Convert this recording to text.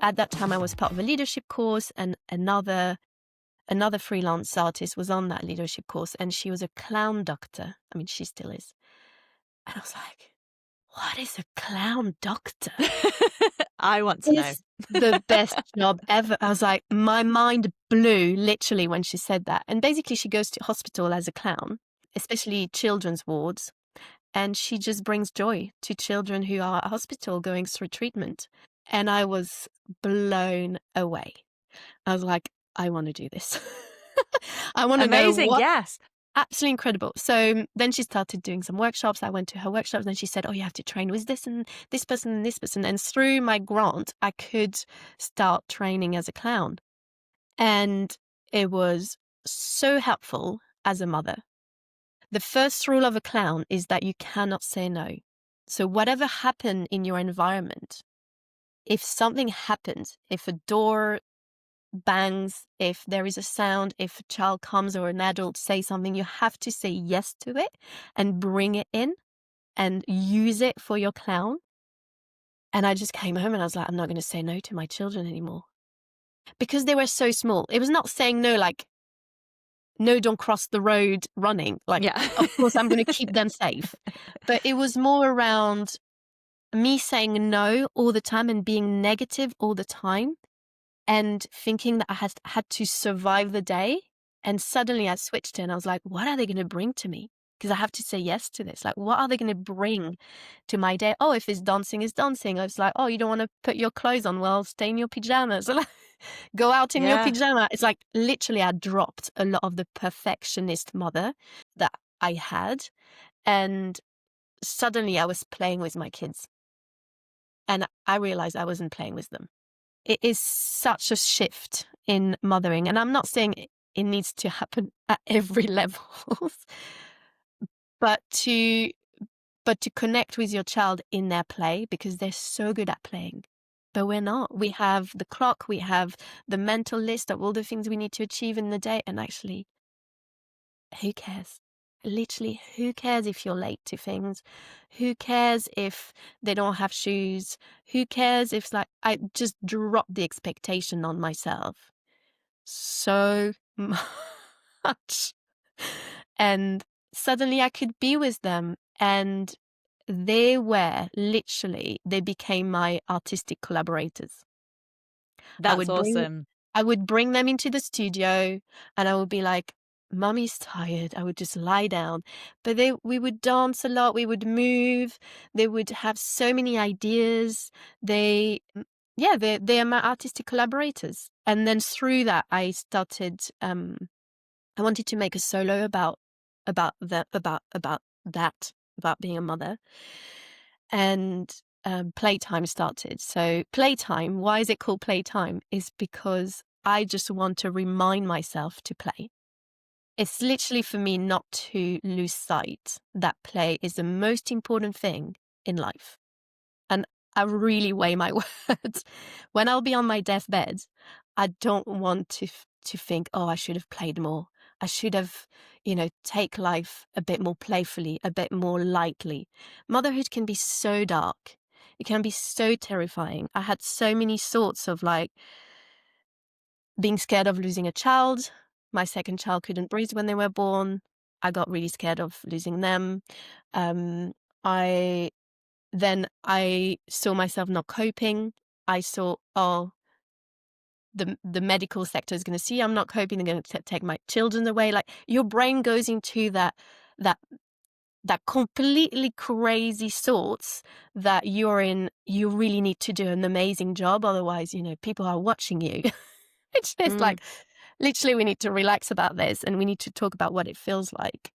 At that time, I was part of a leadership course, and another freelance artist was on that leadership course, and she was a clown doctor. I mean, she still is. And I was like, what is a clown doctor? I want to know. It's the best job ever. I was like, my mind blew literally when she said that. And basically, she goes to hospital as a clown, especially children's wards. And she just brings joy to children who are at hospital going through treatment. And I was blown away. I was like, I want to do this. I want to know Amazing, what. yes. Absolutely incredible. So then she started doing some workshops. I went to her workshops and she said, oh, you have to train with this and this person and this person. And through my grant, I could start training as a clown. And it was so helpful as a mother. The first rule of a clown is that you cannot say no. So whatever happened in your environment, if something happens, if a door bangs, if there is a sound, if a child comes or an adult says something, you have to say yes to it and bring it in and use it for your clown. And I just came home and I was like, I'm not going to say no to my children anymore because they were so small. It was not saying no, like, no, don't cross the road running. Like, Yeah. of course, I'm going to keep them safe. But it was more around me saying no all the time and being negative all the time and thinking that I had to survive the day. And suddenly I switched it and I was like, what are they going to bring to me? Because I have to say yes to this. Like, what are they going to bring to my day? Oh, if it's dancing, it's dancing. I was like, oh, you don't want to put your clothes on? Well, stay in your pajamas. Go out in your Yeah. pajama. It's like literally I dropped a lot of the perfectionist mother that I had. And suddenly I was playing with my kids. And I realized I wasn't playing with them. It is such a shift in mothering. And I'm not saying it needs to happen at every level, but to connect with your child in their play because they're so good at playing. But we're not. We have the clock, we have the mental list of all the things we need to achieve in the day. And actually, who cares? Literally, who cares if you're late to things? Who cares if they don't have shoes? Who cares if, like, I just dropped the expectation on myself so much. And suddenly I could be with them and they became my artistic collaborators. That's awesome. I would bring them into the studio and I would be like, Mummy's tired. I would just lie down. But we would dance a lot. We would move. They would have so many ideas. They are my artistic collaborators. And then through that, I started, I wanted to make a solo about being a mother. And playtime started. So playtime, why is it called playtime? Is because I just want to remind myself to play. It's literally for me not to lose sight that play is the most important thing in life. And I really weigh my words. When I'll be on my deathbed, I don't want to think, oh, I should have played more. I should have, take life a bit more playfully, a bit more lightly. Motherhood can be so dark. It can be so terrifying. I had so many thoughts of like being scared of losing a child. My second child couldn't breathe when they were born. I got really scared of losing them. I saw myself not coping. I saw, oh, the medical sector is going to see I'm not coping. They're going to take my children away. Like your brain goes into that completely crazy thoughts that you really need to do an amazing job. Otherwise, people are watching you. It's just like, literally we need to relax about this and we need to talk about what it feels like.